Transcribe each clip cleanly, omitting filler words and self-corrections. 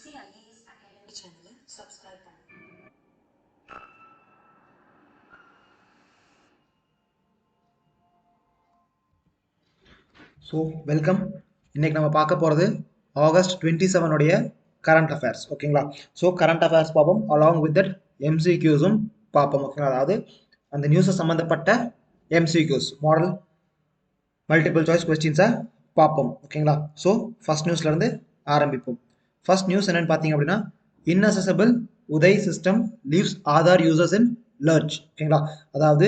CIE's academic channel subscribe பண்ணுங்க. So welcome. இன்னைக்கு நம்ம பார்க்க போகிறது ஆகஸ்ட் 27 உடைய கரண்ட் அஃபேர்ஸ். ஓகேங்களா? ஸோ கரண்ட் அஃபேர்ஸ் பார்ப்போம், அலாங் வித் தட் எம்சிக்யூஸும் பார்ப்போம். ஓகேங்களா? அதாவது அந்த நியூஸை சம்மந்தப்பட்ட எம்சிக்யூஸ், மாடல் மல்டிபிள் சாய்ஸ் கொஸ்டின்ஸை பார்ப்போம். ஓகேங்களா? ஸோ ஃபர்ஸ்ட் நியூஸ்லேருந்து ஆரம்பிப்போம். ஃபர்ஸ்ட் நியூஸ் என்னன்னு பார்த்தீங்க அப்படின்னா, inaccessible உதய் system leaves Aadhaar users in lurch. ஓகேங்களா? அதாவது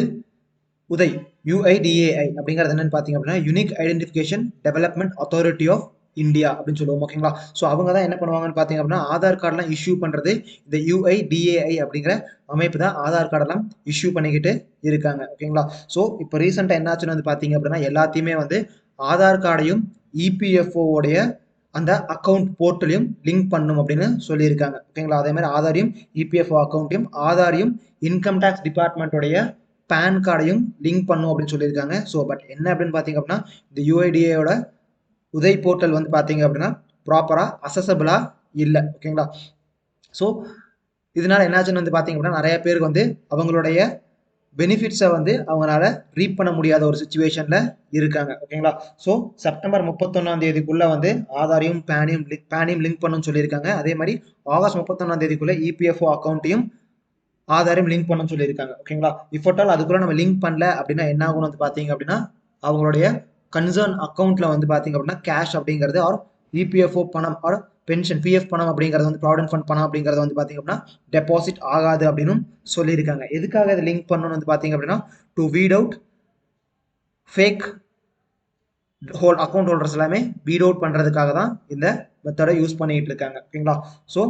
உதய் UIDAI அப்படிங்கிறது என்னன்னு பார்த்தீங்க அப்படின்னா, unique identification development authority of India அப்படின்னு சொல்லுவோம். ஓகேங்களா? ஸோ அவங்க தான் என்ன பண்ணுவாங்கன்னு பார்த்தீங்க அப்படின்னா, ஆதார் கார்டெலாம் இஷ்யூ பண்ணுறது இந்த UIDAI அப்படிங்கிற அமைப்பு தான் ஆதார் கார்டெல்லாம் இஷ்யூ பண்ணிக்கிட்டு இருக்காங்க. ஓகேங்களா? ஸோ இப்போ ரீசெண்டாக என்னாச்சுன்னு வந்து பார்த்தீங்க அப்படின்னா, எல்லாத்தையுமே வந்து ஆதார் கார்டையும் EPFO உடைய அந்த அக்கௌண்ட் போர்ட்டலையும் லிங்க் பண்ணும் அப்படின்னு சொல்லியிருக்காங்க. ஓகேங்களா? அதே மாதிரி ஆதாரையும் EPFO அக்கௌண்ட்டையும் ஆதாரையும் இன்கம் டேக்ஸ் டிபார்ட்மெண்ட்டோடைய பேன் கார்டையும் லிங்க் பண்ணும் அப்படின்னு சொல்லியிருக்காங்க. ஸோ பட் என்ன அப்படின்னு பார்த்தீங்க அப்படின்னா, இந்த UIDAயோட உதய் போர்ட்டல் வந்து பார்த்தீங்க அப்படின்னா ப்ராப்பராக அசசபிளாக இல்லை. ஓகேங்களா? ஸோ இதனால என்னாச்சுன்னு வந்து பார்த்தீங்க அப்படின்னா, நிறைய பேருக்கு வந்து அவங்களுடைய பெனிஃபிட்ஸை வந்து அவங்களால ரீப் பண்ண முடியாத ஒரு சுச்சுவேஷனில் இருக்காங்க. ஓகேங்களா? ஸோ செப்டம்பர் 31 வந்து ஆதாரையும் பேனையும் லிங்க் பண்ணணும்னு சொல்லியிருக்காங்க. அதே மாதிரி ஆகஸ்ட் 31 EPFO அக்கௌண்ட்டையும் ஆதாரையும் லிங்க் பண்ணணும்னு சொல்லியிருக்காங்க. ஓகேங்களா? இஃபோட்டால் அதுக்குள்ள நம்ம லிங்க் பண்ணல அப்படின்னா என்ன ஆகும்னு வந்து பார்த்தீங்க அப்படின்னா, அவங்களுடைய கன்சர்ன் அக்கௌண்ட்ல வந்து பார்த்தீங்க அப்படின்னா கேஷ் அப்படிங்கிறது ஆர் EPFO பணம் ஆர் பென்ஷன் PF பணம் அப்படிங்கிறது வந்து ப்ராவிடன்ட் ஃபண்ட் பணம் அப்படிங்கிறது வந்து பார்த்தீங்க அப்படின்னா டெபாசிட் ஆகாது அப்படின்னு சொல்லியிருக்காங்க. எதுக்காக இதை லிங்க் பண்ணணும்னு வந்து பார்த்தீங்க அப்படின்னா, டு வீட் அவுட் ஃபேக் அக்கௌண்ட் ஹோல்டர்ஸ் எல்லாமே வீட் அவுட் பண்ணுறதுக்காக தான் இந்த மெத்தடை யூஸ் பண்ணிட்டு இருக்காங்க. ஓகேங்களா? ஸோ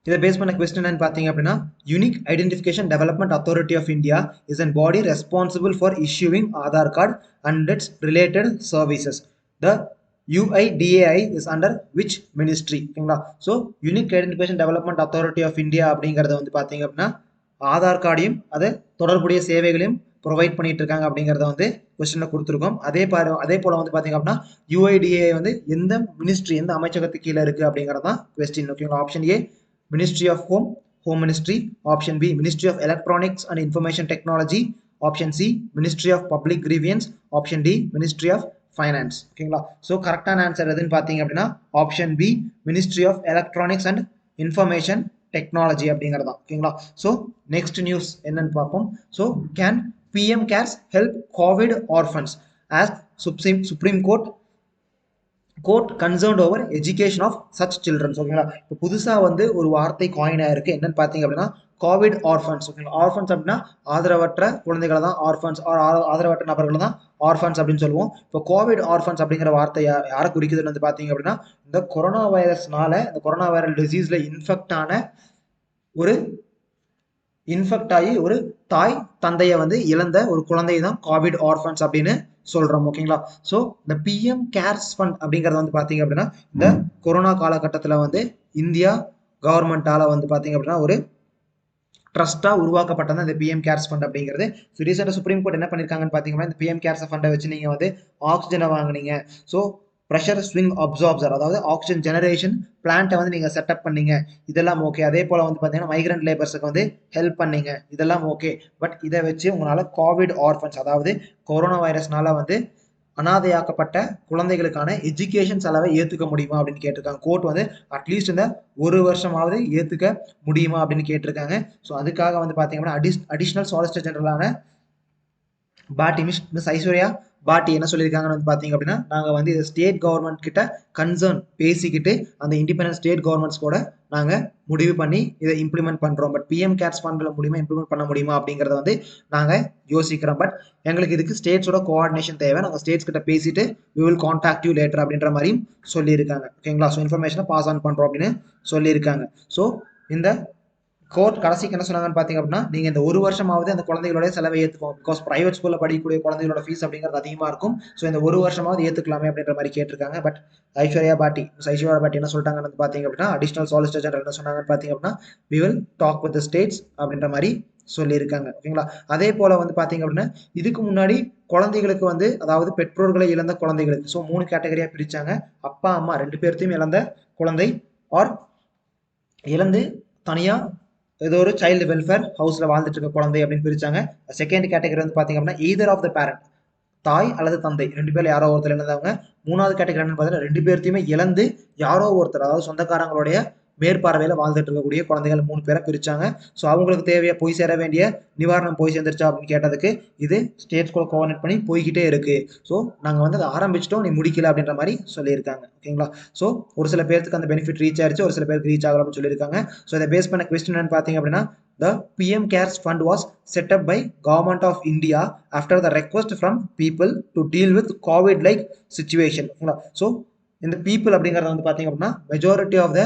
இதை பேஸ் பண்ண கொஸ்டின் என்னன்னு பார்த்தீங்க அப்படின்னா, unique identification development authority of India is an body responsible for issuing Aadhaar card and its related services. The UIDAI is under which ministry? ஓகேங்களா? So unique identification development authority of India அப்படிங்கிறத வந்து பார்த்தீங்க அப்படின்னா ஆதார் கார்டையும் அது தொடர்புடைய சேவைகளையும் ப்ரொவைட் பண்ணிட்டு இருக்காங்க அப்படிங்கிறத வந்து கொஸ்டினில் கொடுத்துருக்கோம். அதே போல வந்து பார்த்தீங்க அப்படின்னா UIDAI வந்து எந்த மினிஸ்ட்ரி, எந்த அமைச்சகத்துக்கு கீழே இருக்கு அப்படிங்கிறது தான் கொஸ்டின். ஓகேங்களா? Option A Ministry of Home Ministry. Option B, Ministry of Electronics and Information Technology. Option C, Ministry of Public Grievance. Option D, Ministry of Finance. ஓகேங்களா? ஸோ கரெக்டான ஆன்சர் எதுன்னு பார்த்தீங்க அப்படின்னா option B, ministry of electronics and information technology அப்படிங்கிறது தான். ஓகேங்களா? So next news என்னன்னு பார்ப்போம். So can PM CARES help COVID orphans as Supreme court concerned over education of such childrens. ஓகேங்களா? இப்போ புதுசாக வந்து ஒரு வார்த்தை காயின் ஆயிருக்கு. என்னன்னு பார்த்தீங்க அப்படின்னா கோவிட் ஆர்ஃபன்ஸ். ஓகேங்களா? ஆர்ஃபன்ஸ் அப்படின்னா ஆதரவற்ற குழந்தைகளை தான் ஆர்ஃபன்ஸ், ஆதரவற்ற நபர்கள் தான் ஆர்ஃபன்ஸ் அப்படின்னு சொல்லுவோம். இப்போ கோவிட் ஆர்ஃபன்ஸ் அப்படிங்கிற வார்த்தை யாரை குறிக்குதுன்னு வந்து பார்த்தீங்க அப்படின்னா, இந்த கொரோனா வைரஸ்னால, இந்த கொரோனா வைரல் டிசீஸ்ல இன்ஃபெக்ட் ஆகி ஒரு தாய் தந்தையை வந்து இழந்த ஒரு குழந்தை தான் கோவிட் ஆர்ஃபன்ஸ் அப்படின்னு சொல்றோம். ஓகேங்களா? ஸோ இந்த PM கேர்ஸ் ஃபண்ட் அப்படிங்கிறது வந்து பார்த்தீங்க அப்படின்னா இந்த கொரோனா காலகட்டத்தில் வந்து இந்தியா கவர்மெண்டால வந்து பார்த்தீங்க அப்படின்னா ஒரு ட்ரஸ்ட்டாக உருவாக்கப்பட்டது இந்த PM கேர்ஸ் ஃபண்ட் அப்படிங்கிறது. ஸோ ரீசெண்டாக சுப்ரீம் கோர்ட் என்ன பண்ணியிருக்காங்கன்னு பார்த்தீங்கன்னா, இந்த PM கேர்ஸ் ஃபண்டை வச்சு நீங்கள் வந்து ஆக்சிஜனை வாங்கினீங்க, ஸோ ப்ரெஷர் ஸ்விங் அப்சார்ப்சர், அதாவது ஆக்சிஜன் ஜெனரேஷன் பிளான்ட்டை வந்து நீங்கள் செட்டப் பண்ணீங்க, இதெல்லாம் ஓகே. அதே போல் வந்து பார்த்தீங்கன்னா மைக்ரண்ட் லேபர்ஸுக்கு வந்து ஹெல்ப் பண்ணீங்க, இதெல்லாம் ஓகே. பட் இதை வச்சு உங்களால் கோவிட் ஆர்ஃபன்ஸ், அதாவது கொரோனா வைரஸ்னால வந்து அனாதையாக்கப்பட்ட குழந்தைகளுக்கான எஜுகேஷன் செலவை ஏற்றுக்க முடியுமா அப்படின்னு கேட்டிருக்காங்க. கோர்ட் வந்து அட்லீஸ்ட் இந்த ஒரு வருஷமாவது ஏற்றுக்க முடியுமா அப்படின்னு கேட்டிருக்காங்க. ஸோ அதுக்காக வந்து பார்த்தீங்கன்னா அடிஷ்னல் சாலிசிட்டர் ஜெனரலான பாட்டி மிஸ் ஐஸ்வர்யா பாட்டி என்ன சொல்லியிருக்காங்கன்னு வந்து பார்த்தீங்க அப்படின்னா, நாங்கள் வந்து இதை ஸ்டேட் கவர்மெண்ட் கிட்ட கன்சர்ன் பேசிக்கிட்டு அந்த இண்டிபெண்டன்ட் ஸ்டேட் கவர்மெண்ட்ஸ் கூட நாங்கள் முடிவு பண்ணி இதை இம்ப்ளிமெண்ட் பண்ணுறோம். பட் PM கேர்ஸ் ஃபண்டில் மூலியமாக இம்ப்ளிமெண்ட் பண்ண முடியுமா அப்படிங்கிறத வந்து நாங்கள் யோசிக்கிறோம். பட் எங்களுக்கு இதுக்கு ஸ்டேட்ஸோட கோஆர்டினேஷன் தேவை, நாங்கள் ஸ்டேட்ஸ் கிட்ட பேசிட்டு we will contact you later அப்படின்ற மாதிரியும் சொல்லியிருக்காங்க. ஓகேங்களா? ஸோ இன்ஃபர்மேஷனை பாஸ் ஆன் பண்ணுறோம் அப்படின்னு சொல்லியிருக்காங்க. ஸோ இந்த கோர்ட் கடைசிக்கு என்ன சொன்னாங்கன்னு பார்த்தீங்க அப்படின்னா, நீங்கள் இந்த ஒரு வருஷமாவது அந்த குழந்தைகளோட செலவை ஏற்றுக்கோங்க. பிகாஸ் பிரைவேட் ஸ்கூலில் படிக்கக்கூடிய குழந்தைகளோட ஃபீஸ் அப்படிங்கிறது அதிகமாக இருக்கும். ஸோ இந்த ஒரு வருஷமாவது ஏற்றுக்கலாமே அப்படின்ற மாதிரி கேட்டிருக்காங்க. பட் ஐஸ்வர்யா பாட்டி என்ன சொல்லிட்டாங்கன்னு பார்த்தீங்க அப்படின்னா, அடிஷனல் சாலிசிட்டர் ஜெனரல் என்ன சொன்னாங்கன்னு பார்த்தீங்க அப்படின்னா, we will talk with the states அப்படின்ற மாதிரி சொல்லியிருக்காங்க. ஓகேங்களா? அதே போல் வந்து பார்த்தீங்க அப்படின்னா இதுக்கு முன்னாடி குழந்தைகளுக்கு வந்து, அதாவது பெற்றோர்களை இழந்த குழந்தைகளுக்கு, ஸோ 3 கேட்டகரியாக பிரித்தாங்க. அப்பா அம்மா 2 பேர்த்தையும் இழந்த குழந்தை, ஆர் இழந்து தனியாக ஏதோ ஒரு சைல்டு வெல்ஃபேர் ஹவுஸில் வாழ்ந்துட்டு இருக்க குழந்தை அப்படின்னு பிரிச்சாங்க. செகண்ட் கேட்டகரி வந்து பார்த்தீங்க அப்படின்னா ஈதர் ஆஃப் த பேரண்ட், தாய் அல்லது தந்தை ரெண்டு பேர்ல யாரோ ஒருத்தர் இழந்தவங்க. மூணாவது கேட்டகரி என்னன்னு பார்த்தீங்கன்னா ரெண்டு பேர்த்தையுமே இழந்து யாரோ ஒருத்தர், அதாவது சொந்தக்காரங்களுடைய மேற்பார்வையில் வாழ்ந்துட்டு இருக்கக்கூடிய குழந்தைகள் 3 பேரை பிரிச்சாங்க. ஸோ அவங்களுக்கு தேவையா போய் சேர வேண்டிய நிவாரணம் போய் சேர்ந்துருச்சா அப்படின்னு கேட்டதுக்கு இது ஸ்டேட்ஸ் கூட கோஆர்டினேட் பண்ணி போய்கிட்டே இருக்கு. ஸோ நாங்கள் வந்து அதை ஆரம்பிச்சிட்டோம், நீ முடிக்கல அப்படின்ற மாதிரி சொல்லியிருக்காங்க. ஓகேங்களா? ஸோ ஒரு சில பேருக்கு அந்த பெனிஃபிட் ரீச் ஆயிடுச்சு, ஒரு சில பேருக்கு ரீச் ஆகல அப்படின்னு சொல்லியிருக்காங்க. ஸோ இதை பேஸ் பண்ண கொஸ்டின் என்னன்னு பார்த்தீங்க அப்படின்னா the PM CARES fund was set up by Government of India after the request from people to deal with COVID like situation. ஓகேங்களா? ஸோ இந்த people அப்படிங்கிறத வந்து பார்த்தீங்க அப்படின்னா மெஜாரிட்டி ஆஃப் த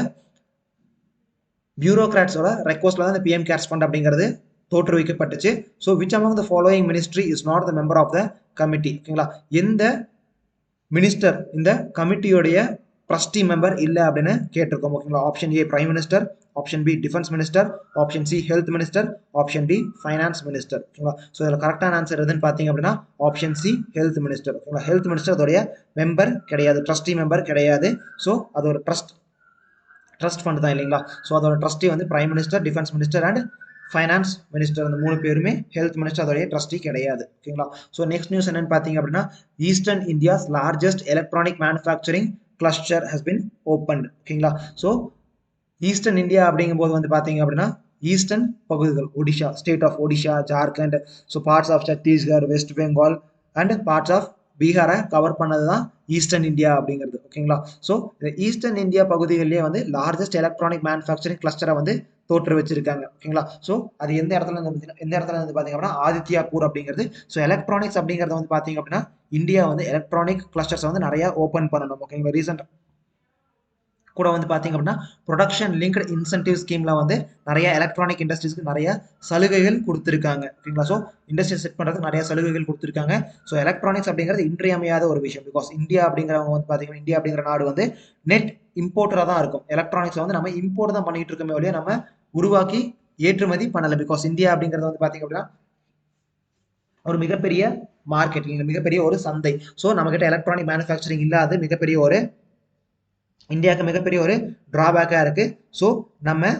பியூரோக்ராட்ஸோட ரெக்வஸ்ட்ல தான் இந்த பிஎம் கேர்ஸ் ஃபண்ட் அப்படிங்கிறது தோற்றுவிக்கப்பட்டுச்சு. So which among the following ministry is not the member of the committee. ஓகேங்களா? எந்த மினிஸ்டர் இந்த கமிட்டியோடைய ட்ரஸ்டி மெம்பர் இல்லை அப்படின்னு கேட்டிருக்கோம். ஓகேங்களா? Option A prime minister, option B defence minister, option C health minister, option D finance minister. ஓகேங்களா? So இதில் கரெக்டான ஆன்சர் எதுன்னு பார்த்தீங்க அப்படின்னா ஆப்ஷன் சி ஹெல்த் மினிஸ்டர். ஓகேங்களா? ஹெல்த் மினிஸ்டர் அதோடைய மெம்பர் கிடையாது, ட்ரஸ்டி மெம்பர் கிடையாது. ஸோ அது ஒரு ட்ரஸ்ட் ஃபண்ட் தான் இல்லைங்களா? ஸோ அதோட ட்ரஸ்டி வந்து prime minister, defence minister and finance minister, அந்த 3 பேருமே. ஹெல்த் மினிஸ்டர் அதோடைய ட்ரஸ்டி கிடையாது. ஓகேங்களா? ஸோ நெக்ஸ்ட் நியூஸ் என்னன்னு பார்த்தீங்க அப்படின்னா eastern India's largest electronic manufacturing cluster has been opened. ஓகேங்களா? ஸோ ஈஸ்டர்ன் இந்தியா அப்படிங்கும்போது வந்து பார்த்தீங்க அப்படின்னா ஈஸ்டர்ன் பகுதிகள், Odisha, state of Odisha, Jharkhand, so parts of Chhattisgarh, west Bengal and parts of பீகாரை கவர் பண்ணது தான் ஈஸ்டர்ன் இந்தியா அப்படிங்கிறது. ஓகேங்களா? ஸோ இந்த ஈஸ்டர்ன் இந்தியா பகுதிகளிலேயே வந்து லார்ஜஸ்ட் எலக்ட்ரானிக் மேனுஃபேக்சரிங் கிளஸ்டரை வந்து தோற்று வச்சிருக்காங்க. ஓகேங்களா? ஸோ அது எந்த இடத்துல இருந்து பார்த்தீங்க அப்படின்னா ஆதித்யாபூர் அப்படிங்கிறது. ஸோ எலக்ட்ரானிக்ஸ் அப்படிங்கிறது வந்து பார்த்தீங்க அப்படின்னா இந்தியா வந்து எலக்ட்ரானிக் கிளஸ்டர்ஸ் வந்து நிறைய ஓப்பன் பண்ணணும். ஓகேங்களா? ரீசெண்ட் கூட வந்து பார்த்தீங்க அப்படின்னா ப்ரொடக்ஷன் லிங்க்டு இன்சென்டிவ் ஸ்கீமில் வந்து நிறைய எலக்ட்ரானிக் இண்டஸ்ட்ரீஸ்க்கு நிறைய சலுகைகள் கொடுத்துருக்காங்க. ஓகேங்களா? ஸோ இண்டஸ்ட்ரி செட் பண்ணுறதுக்கு நிறைய சலுகைகள் கொடுத்துருக்காங்க. ஸோ எலக்ட்ரானிக்ஸ் அப்படிங்கிறது இன்றியமையாத ஒரு விஷயம். பிகாஸ் இந்தியா அப்படிங்கிறவங்க வந்து பார்த்தீங்கன்னா இந்தியா அப்படிங்கிற நாடு வந்து நெட் இம்போர்ட்டராக தான் இருக்கும். எலக்ட்ரானிக்ஸ் வந்து நம்ம இம்போர்ட் தான் பண்ணிட்டு இருக்கோமே வழியாக நம்ம உருவாக்கி ஏற்றுமதி பண்ணலை. பிகாஸ் இந்தியா அப்படிங்கிறது வந்து பார்த்தீங்க அப்படின்னா ஒரு மிகப்பெரிய மார்க்கெட், மிகப்பெரிய ஒரு சந்தை. ஸோ நம்மகிட்ட எலக்ட்ரானிக் மேனுஃபேக்சரிங் இல்லாத மிகப்பெரிய ஒரு இந்தியாவுக்கு மிகப்பெரிய ஒரு டிராபேக்காக இருக்குது. ஸோ நம்ம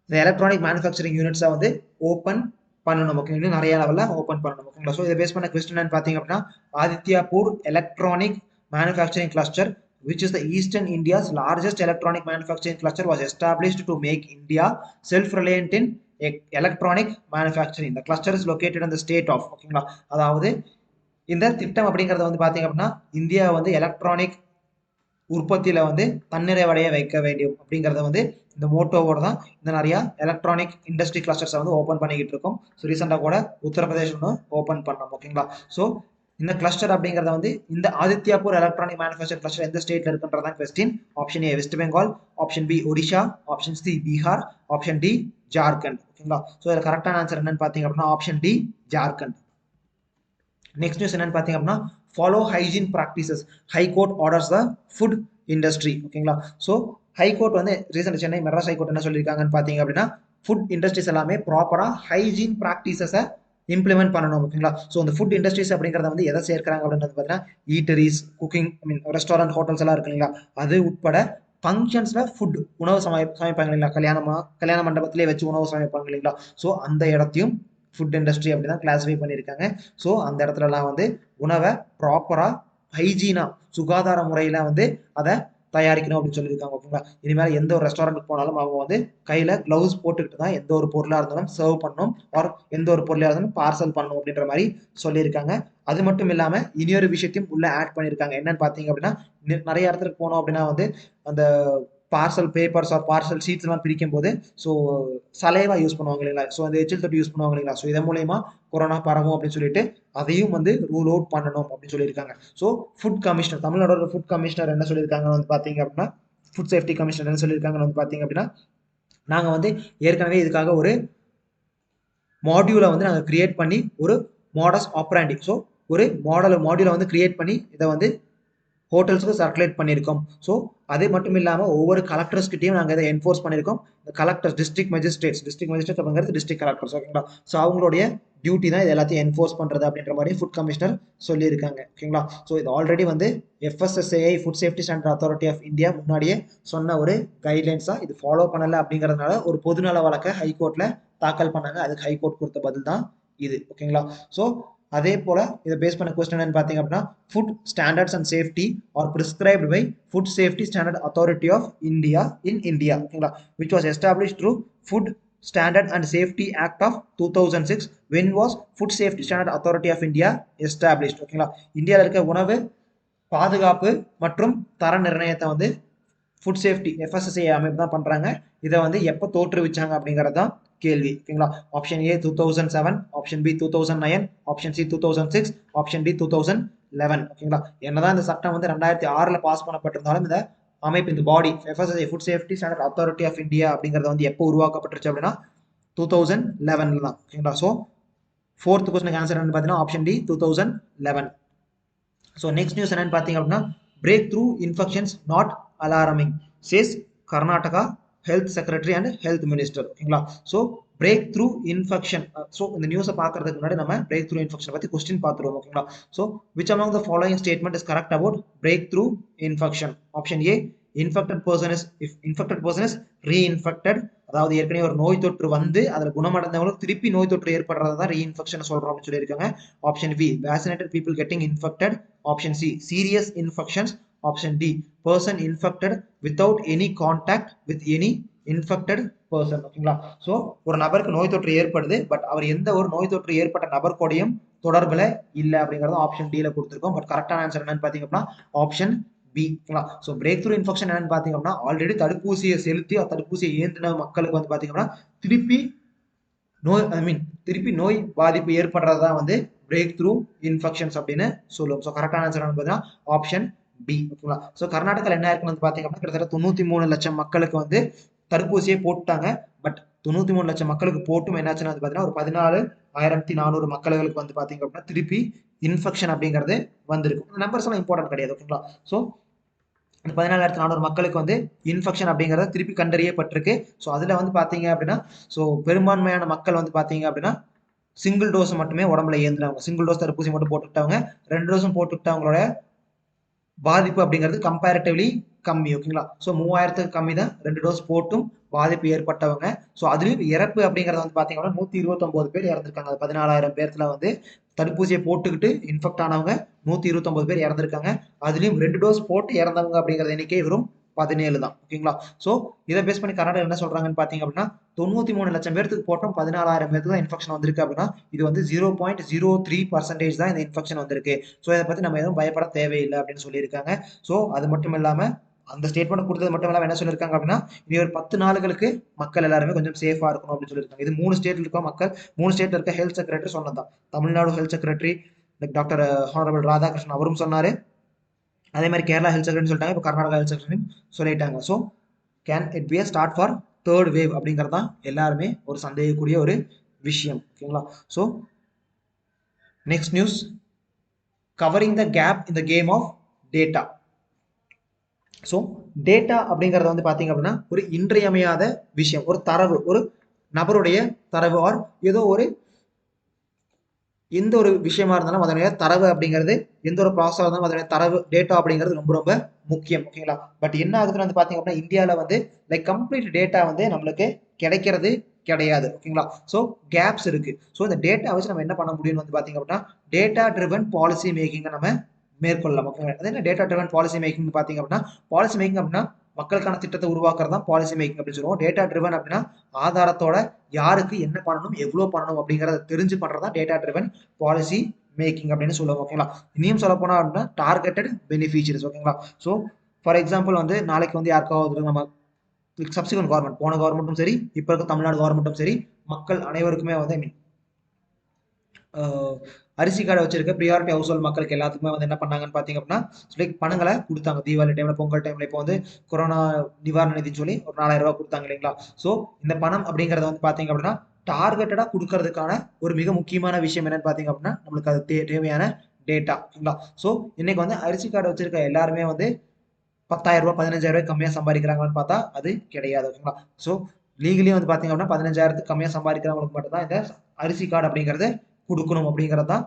இந்த எலக்ட்ரானிக் மேனுஃபேக்சரிங் யூனிட்ஸை வந்து ஓப்பன் பண்ணணும். ஓகே, இன்னும் நிறைய லெவலில் ஓப்பன் பண்ணணும். ஓகேங்களா? ஸோ இதை பேஸ் பண்ண கொஸ்டின் பார்த்தீங்க அப்படின்னா Adityapur electronic manufacturing cluster which is the Eastern India's largest electronic manufacturing cluster was established to make India self-reliant in electronic manufacturing. The cluster is located in the state of. ஓகேங்களா? அதாவது இந்த திட்டம் அப்படிங்கிறது வந்து பார்த்தீங்க அப்படின்னா இந்தியா வந்து எலக்ட்ரானிக் உற்பத்தியில் வந்து தன்னிறைவடைய வைக்க வேண்டும் அப்படிங்கிறத வந்து இந்த மோட்டோவோட தான் இந்த நிறையா எலக்ட்ரானிக் இண்டஸ்ட்ரி கிளஸ்டர்ஸை வந்து ஓப்பன் பண்ணிக்கிட்டு இருக்கோம். ஸோ ரீசெண்டாக கூட உத்தரப்பிரதேஷ் ஓப்பன் பண்ணோம். ஓகேங்களா? ஸோ இந்த கிளஸ்டர் அப்படிங்கிறத வந்து இந்த ஆதித்யாபூர் எலக்ட்ரானிக் மேனுஃபேக்சர் கிளஸ்டர் எந்த ஸ்டேட்ல இருக்குன்றதான் question. Option A west Bengal, option B Odisha, option C Bihar, option D Jharkhand. ஓகேங்களா? ஸோ இதில் கரெக்டான ஆன்சர் என்னன்னு பார்த்தீங்க அப்படின்னா option D Jharkhand. Next news என்னன்னு பார்த்தீங்க அப்படின்னா follow hygiene practices, high court orders the food industry. ஓகேங்களா? ஸோ ஹைகோர்ட் வந்து ரீசெண்ட் சென்னை மெட்ராஸ் ஹைகோர்ட் என்ன சொல்லியிருக்காங்கன்னு பார்த்தீங்க அப்படின்னா ஃபுட் இண்டஸ்ட்ரீஸ் எல்லாமே ப்ராப்பராக ஹைஜீன் ப்ராக்டிசஸை இம்ப்ளிமெண்ட் பண்ணணும். ஓகேங்களா? ஸோ அந்த ஃபுட் இண்டஸ்ட்ரீஸ் அப்படிங்கிறத வந்து எதை சேர்க்கிறாங்க அப்படின்றது பார்த்தீங்கன்னா ஈட்டரிஸ், குக்கிங், ரெஸ்டாரண்ட், ஹோட்டல்ஸ் எல்லாம் இருக்கு இல்லைங்களா, அது உட்பட ஃபங்க்ஷன்ஸில் ஃபுட் உணவு சமைப்பாங்க இல்லைங்களா, கல்யாண மண்டபத்திலே வச்சு உணவு சமைப்பாங்க இல்லைங்களா, ஸோ அந்த இடத்தையும் ஃபுட் இண்டஸ்ட்ரி அப்படி தான் கிளாஸிஃபை பண்ணியிருக்காங்க. ஸோ அந்த இடத்துலலாம் வந்து உணவை ப்ராப்பராக ஹைஜீனாக சுகாதார முறையில் வந்து அதை தயாரிக்கணும் அப்படின்னு சொல்லியிருக்காங்க. ஓகேங்களா? இனிமேல் எந்த ஒரு ரெஸ்டாரண்ட்டுக்கு போனாலும் அவங்க வந்து கையில் க்ளவுஸ் போட்டுக்கிட்டு தான் எந்த ஒரு பொருளாக இருந்தாலும் சர்வ் பண்ணணும், ஆர் எந்த ஒரு பொருளாக இருந்தாலும் பார்சல் பண்ணணும் அப்படின்ற மாதிரி சொல்லியிருக்காங்க. அது மட்டும் இல்லாமல் இனியொரு விஷயத்தையும் உள்ள ஆட் பண்ணியிருக்காங்க. என்னன்னு பார்த்தீங்க அப்படின்னா நிறைய இடத்துக்கு போனோம் அப்படின்னா வந்து அந்த parcel papers or parcel sheets எல்லாம் பிரிக்கும் போது ஸோ சலைவா யூஸ் பண்ணுவாங்க இல்லைங்களா, ஸோ அந்த எச்சில் தொட்டி யூஸ் பண்ணுவாங்க இல்லைங்களா, ஸோ இதன் மூலயமா கொரோனா பரவும் அப்படின்னு சொல்லிட்டு அதையும் வந்து ரூல் அவுட் பண்ணணும் அப்படின்னு சொல்லியிருக்காங்க. ஸோ ஃபுட் கமிஷனர், தமிழ்நாடோட ஃபுட் கமிஷனர் என்ன சொல்லியிருக்காங்கன்னு வந்து பார்த்தீங்க அப்படின்னா ஃபுட் சேஃப்டி கமிஷனர் என்ன சொல்லியிருக்காங்கன்னு வந்து பார்த்தீங்க அப்படின்னா நாங்கள் வந்து ஏற்கனவே இதுக்காக ஒரு மாடியூலை வந்து நாங்கள் கிரியேட் பண்ணி ஒரு மாடஸ் ஆப்ராண்டி, ஸோ ஒரு மாடியூலை வந்து கிரியேட் பண்ணி இதை வந்து ஹோட்டல்ஸுக்கு சர்க்குலேட் பண்ணியிருக்கோம். ஸோ அது மட்டும் இல்லாமல் ஒவ்வொரு கலெக்டர்ஸ்கிட்டையும் நாங்கள் இதை என்ஃபோர்ஸ் பண்ணியிருக்கோம். கலெக்டர்ஸ், டிஸ்ட்ரிக்ட் மேஜிஸ்ட்ரேட்ஸ் அப்படிங்கிறது டிஸ்ட்ரிக்ட் கலெக்டர்ஸ். ஓகேங்களா? ஸோ அவங்களுடைய டியூட்டி தான் இது எல்லாத்தையும் என்ஃபோர்ஸ் பண்ணுறது அப்படின்ற மாதிரி ஃபுட் கமிஷனர் சொல்லியிருக்காங்க. ஓகேங்களா? ஸோ இது ஆல்ரெடி வந்து FSSAI food safety standard authority of India முன்னாடியே சொன்ன ஒரு கைட்லைன்ஸாக இது ஃபாலோ பண்ணலை அப்படிங்கிறதுனால ஒரு பொதுநல வழக்கை ஹைகோர்ட்டில் தாக்கல் பண்ணாங்க. அதுக்கு ஹைகோர்ட் கொடுத்த பதில் தான் இது. ஓகேங்களா? ஸோ அதே போல் இதை பேஸ் பண்ண கொஸ்டின் என்னன்னு பார்த்தீங்க அப்படின்னா food standards and safety are prescribed by food safety standard authority of India in India. ஓகேங்களா? Which was establish through food Standard and Safety Act of 2006. When was Food Safety Standard Authority of India established? ஓகேங்களா? இந்தியாவில் இருக்க உணவு பாதுகாப்பு மற்றும் தர நிர்ணயத்தை வந்து food safety FSSAI அமைப்பு தான் பண்ணுறாங்க. இதை வந்து எப்போ தோற்றுவிச்சாங்க அப்படிங்கிறது தான் கேள்வி. ஓகேங்களா? Option A 2007, option B 2009, option C 2006, option D 2011. ஓகேங்களா? என்னதான் இந்த சட்டம் வந்து 2006 பாஸ் பண்ணப்பட்டிருந்தாலும் இந்த அமைப்பு இந்த body FSSAI food safety standard authority of India அப்படிங்கிறது வந்து எப்போ உருவாக்கப்பட்டுருச்சு அப்படின்னா 2011 தான். ஓகேங்களா? ஸோ 4th கொஸ்டினுக்கு ஆன்சர் என்னன்னு பார்த்தீங்கன்னா option D 2011. So next news என்னன்னு பார்த்தீங்க அப்படின்னா breakthrough infections not alarming says Karnataka health secretary and health minister. ஓகேங்களா? So breakthrough infection. So இந்த நியூஸை பார்க்கறதுக்கு முன்னாடி நம்ம பிரேக் த்ரூ இன்ஃபெக்ஷன் பற்றி கொஸ்டின் பார்த்துருவோம். ஓகேங்களா? So which among the following statement is correct about breakthrough infection? Option A infected person is infected person is reinfected. அதாவது ஏற்கனவே ஒரு நோய் தொற்று வந்து அதில் குணமடைந்தவங்களுக்கு திருப்பி நோய் தொற்று ஏற்படுறது தான் ரீஇன்ஃபெக்ஷன் சொல்கிறோம் அப்படின்னு சொல்லியிருக்காங்க. Option B vaccinated people getting infected. Option C serious infections. Option D person infected without any contact with any infected person. ஓகேங்களா? ஸோ ஒரு நபருக்கு நோய் தொற்று ஏற்படுது, பட் அவர் எந்த ஒரு நோய் தொற்று ஏற்பட்ட நபர் கூடயும் தொடர்பில் இல்லை அப்படிங்கிறது ஆப்ஷன் டியில் கொடுத்துருக்கோம். பட் கரெக்டான ஆன்சர் என்னன்னு பார்த்தீங்க அப்படின்னா ஆப்ஷன் பி. ஓகேங்களா? ஸோ பிரேக் த்ரூ இன்ஃபெக்ஷன் என்னன்னு பார்த்தீங்க அப்படின்னா ஆல்ரெடி தடுப்பூசியை செலுத்தி தடுப்பூசியை ஏந்தின மக்களுக்கு வந்து பார்த்தீங்க அப்படின்னா திருப்பி நோய் பாதிப்பு ஏற்படுறது தான் வந்து பிரேக் த்ரூ இன்ஃபெக்ஷன்ஸ் அப்படின்னு சொல்லுவோம். ஸோ கரெக்டான ஆன்சர் என்னன்னு பார்த்தீங்கன்னா ஆப்ஷன் பி. ஓகேங்களா? ஸோ கர்நாடகாவில் என்ன இருக்குன்னு வந்து பார்த்தீங்க அப்படின்னா கிட்டத்தட்ட 93 லட்சம் மக்களுக்கு வந்து தடுப்பூசியை போட்டாங்க. பட் 93 லட்சம் மக்களுக்கு போட்டும் என்னாச்சுன்னு வந்து பார்த்தீங்கன்னா ஒரு 14,400 மக்களுக்கு வந்து பார்த்தீங்க அப்படின்னா திருப்பி இன்ஃபெக்ஷன் அப்படிங்கிறது வந்திருக்கு. நம்பர்ஸ் எல்லாம் இம்பார்ட்டன்ட் கிடையாது. ஓகேங்களா? ஸோ இந்த 14,400 மக்களுக்கு வந்து இன்ஃபெக்ஷன் அப்படிங்கிறத திருப்பி கண்டறியப்பட்டிருக்கு. ஸோ அதில் வந்து பார்த்தீங்க அப்படின்னா ஸோ பெரும்பான்மையான மக்கள் வந்து பார்த்தீங்க அப்படின்னா சிங்கிள் டோஸ் மட்டுமே உடம்புல ஏந்துறவங்க, சிங்கிள் டோஸ் தடுப்பூசி மட்டும் போட்டுக்கிட்டவங்க, 2 டோஸும் போட்டுக்கிட்டவங்களோட பாதிப்பு அப்படிங்கிறது கம்பேரிட்டிவ்லி கம்மி. ஓகேங்களா? ஸோ 3000க்கு கம்மி தான் 2 டோஸ் போட்டும் பாதிப்பு ஏற்பட்டவங்க. ஸோ அதுலேயும் இறப்பு அப்படிங்கிறது வந்து பார்த்தீங்கன்னா 129 பேர் இறந்துருக்காங்க. 14,000 பேர்த்துல வந்து தடுப்பூசியை போட்டுக்கிட்டு இன்ஃபெக்ட் ஆனவங்க 129 பேர் இறந்துருக்காங்க. அதுலேயும் 2 டோஸ் போட்டு இறந்தவங்க அப்படிங்கிறது எண்ணிக்கை வெறும் 17 தான். ஓகேங்களா? ஸோ இதை பேஸ் பண்ணி கர்நாடகா என்ன சொல்றாங்கன்னு பார்த்தீங்க அப்படின்னா 93 லட்சம் பேருக்கு போட்டோம் 14,000 பேருக்கு தான் இன்ஃபெக்ஷன் வந்திருக்கு அப்படின்னா இது வந்து 0.03% தான் இந்த இன்ஃபெக்ஷன் வந்திருக்கு. ஸோ இதை பற்றி நம்ம எதுவும் பயப்பட தேவையில்லை அப்படின்னு சொல்லியிருக்காங்க. ஸோ அது மட்டும் இல்லாமல் அந்த ஸ்டேட்மெண்ட் கொடுத்தது மட்டும் இல்லாமல் என்ன சொல்லியிருக்காங்க அப்படின்னா இனி ஒரு 10 நாளுகளுக்கு மக்கள் எல்லாருமே கொஞ்சம் சேஃபாக இருக்கணும் அப்படின்னு சொல்லியிருக்காங்க. இது 3 ஸ்டேட்ல இருக்க மக்கள், 3 ஸ்டேட்ல இருக்க ஹெல்த் செக்ரட்டரி சொன்னதான். Tamil Nadu health secretary doctor honourable Radhakrishnan அவரும் சொன்னாரு. அதே மாதிரி கேரளா ஹெல்த் செக்ரட்டரி சொல்லிட்டாங்க. இப்போ கர்நாடகா ஹெல்த் செக்ரட்டரி சொல்லிட்டாங்க. So can it be a start for third wave அப்படிங்கிறது தான் எல்லாருமே ஒரு சந்தேகக்கூடிய ஒரு விஷயம். ஓகேங்களா? So next news covering the gap in the game of data. So data அப்படிங்கிறது வந்து பார்த்தீங்க அப்படின்னா ஒரு இன்றியமையாத விஷயம். ஒரு தரவு, ஒரு நபருடைய தரவு ஆர் ஏதோ ஒரு எந்த ஒரு விஷயமா இருந்தாலும் அதனுடைய தரவு அப்படிங்கிறது எந்த ஒரு ப்ராசஸாக இருந்தாலும் அதனுடைய தரவு டேட்டா அப்படிங்கிறது ரொம்ப ரொம்ப முக்கியம். ஓகேங்களா? பட் என்ன ஆகுதுன்னு வந்து பார்த்தீங்க அப்படின்னா இந்தியாவில் வந்து லைக் கம்ப்ளீட் டேட்டா வந்து நம்மளுக்கு கிடைக்கிறது கிடையாது. ஓகேங்களா? ஸோ கேப்ஸ் இருக்கு. ஸோ இந்த டேட்டா வச்சு நம்ம என்ன பண்ண முடியும்னு வந்து பார்த்தீங்க அப்படின்னா டேட்டா ட்ரிவன் பாலிசி மேக்கிங்கை நம்ம மேற்கொள்ளலாம். ஓகேங்களா? அது என்ன டேட்டா ட்ரிவன் பாலிசி மேக்கிங் பார்த்தீங்க அப்படின்னா பாலிசி மேக்கிங் அப்படின்னா மக்களுக்கான திட்டத்தை உருவாக்குறது தான் பாலிசி மேக்கிங் அப்படின்னு சொல்லுவோம். டேட்டா ட்ரிவன் அப்படின்னா ஆதாரத்தோட யாருக்கு என்ன பண்ணணும் எவ்வளோ பண்ணணும் அப்படிங்கிறத தெரிஞ்சு பண்ணுறது தான் டேட்டா ட்ரிவன் பாலிசி மேக்கிங் அப்படின்னு சொல்லுவோம். ஓகேங்களா? இனியும் சொல்ல போனால் அப்படின்னா டார்கெட்டட் பெனிஃபிஷியரிஸ். ஓகேங்களா? ஸோ ஃபார் எக்ஸாம்பிள் வந்து நாளைக்கு வந்து யாருக்காவது நம்ம சப்சிக்வெண்ட் கவர்மெண்ட், போன கவர்மெண்ட்டும் சரி இப்போ இருக்க தமிழ்நாடு கவர்மெண்ட்டும் சரி மக்கள் அனைவருக்குமே வந்து அரிசி கார்டு வச்சிருக்க ப்ரியாரிட்டி ஹவுஸ் ஹோல்ட் மக்களுக்கு எல்லாத்துக்குமே வந்து என்ன பண்ணாங்கன்னு பார்த்தீங்க அப்படின்னா லைக் பணங்களை கொடுத்தாங்க. தீபாவளி டைம்ல, பொங்கல் டைம்ல, இப்போ வந்து கொரோனா நிவாரண நிதின்னு சொல்லி ஒரு 4,000 ரூபாய் கொடுத்தாங்க இல்லைங்களா? ஸோ இந்த பணம் அப்படிங்கிறத வந்து பார்த்தீங்க அப்படின்னா டார்கெட்டடாக கொடுக்கறதுக்கான ஒரு மிக முக்கியமான விஷயம் என்னன்னு பார்த்தீங்க அப்படின்னா நம்மளுக்கு அது தேவையான டேட்டா. ஓகேங்களா? ஸோ இன்னைக்கு வந்து அரிசி கார்டு வச்சிருக்க எல்லாருமே வந்து 10,000 ரூபாய் 15,000 ரூபாய் கம்மியாக சம்பாதிக்கிறாங்கன்னு பார்த்தா அது கிடையாது. ஓகேங்களா? ஸோ லீகலி வந்து பார்த்தீங்க அப்படின்னா 15,000க்கு கம்மியாக சம்பாதிக்கிறவங்களுக்கு மட்டும் தான் இந்த அரிசி கார்டு அப்படிங்கிறது கொடுக்கணும் அப்படிங்கிறது தான்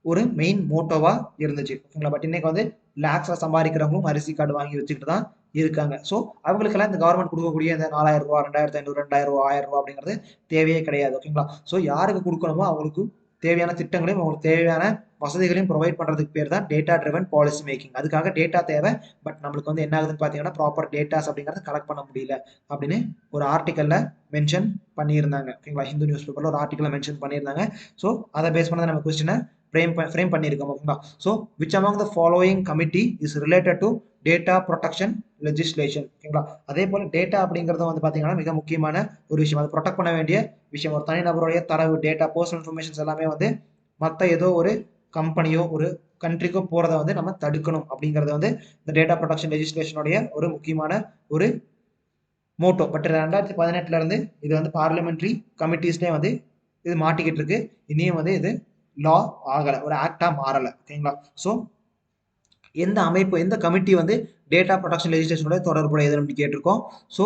ஒரு மெயின் மோட்டோவா இருந்துச்சு ஓகேங்களா. பட் இன்னைக்கு வந்து லேக்ஸ்ல சம்பாதிக்கிறவங்களும் அரிசி கார்டு வாங்கி வச்சுக்கிட்டு தான் இருக்காங்க. ஸோ அவங்களுக்கெல்லாம் இந்த கவர்மெண்ட் கொடுக்கக்கூடிய இந்த 4000 ரூபா 2500 2000 ரூபா 1000 ரூபா அப்படிங்கிறது தேவையே கிடையாது ஓகேங்களா. ஸோ யாருக்கு கொடுக்கணுமோ அவங்களுக்கு தேவையான திட்டங்களையும் அவங்களுக்கு தேவையான வசதிகளையும் ப்ரொவைட் பண்ணுறதுக்கு பேர் தான் டேட்டா ட்ரிவன் பாலிசி மேக்கிங். அதுக்காக டேட்டா தேவை. பட் நம்மளுக்கு வந்து என்ன ஆகுதுன்னு பார்த்தீங்கன்னா ப்ராப்பர் டேட்டாஸ் அப்படிங்கிறத கலெக்ட் பண்ண முடியல அப்படின்னு ஒரு ஆர்டிக்கல்ல மென்ஷன் பண்ணியிருந்தாங்க ஓகேங்களா. ஹிந்து நியூஸ் பேப்பர்ல ஒரு ஆர்டிக்கல்ல மென்ஷன் பண்ணியிருந்தாங்க. ஸோ அதை பேஸ் பண்ணி நம்ம கொஸ்டினை ஃப்ரேம் பண்ணியிருக்கோம் ஓகேங்களா. So which among the following committee is related to data protection legislation ஓகேங்களா. அதே போல் டேட்டா அப்படிங்கிறது வந்து பார்த்தீங்கன்னா மிக முக்கியமான ஒரு விஷயம். அதை ப்ரொடெக்ட் பண்ண வேண்டிய விஷயம். ஒரு தனிநபருடைய தரவு டேட்டா பர்சனல் இன்ஃபர்மேஷன்ஸ் எல்லாமே வந்து மற்ற ஏதோ ஒரு கம்பெனியோ ஒரு கண்ட்ரிக்கோ போகிறத வந்து நம்ம தடுக்கணும் அப்படிங்கிறது வந்து இந்த டேட்டா ப்ரொடெக்ஷன் லெஜிஸ்லேஷனுடைய ஒரு முக்கியமான ஒரு மோட்டோ. பட் 2018 இருந்து இது வந்து பார்லிமெண்ட்ரி கமிட்டிஸ்லேயே வந்து இது மாட்டிக்கிட்டு இருக்கு. இனியும் வந்து இது லா ஆகலை, ஒரு ஆக்டா மாறலை ஓகேங்களா. ஸோ எந்த அமைப்பு எந்த கமிட்டி வந்து டேட்டா ப்ரொடெக்ஷன் லெஜிஸ்லேஷனோட தொடர்புடையது அப்படின்னு கேட்டிருக்கோம். So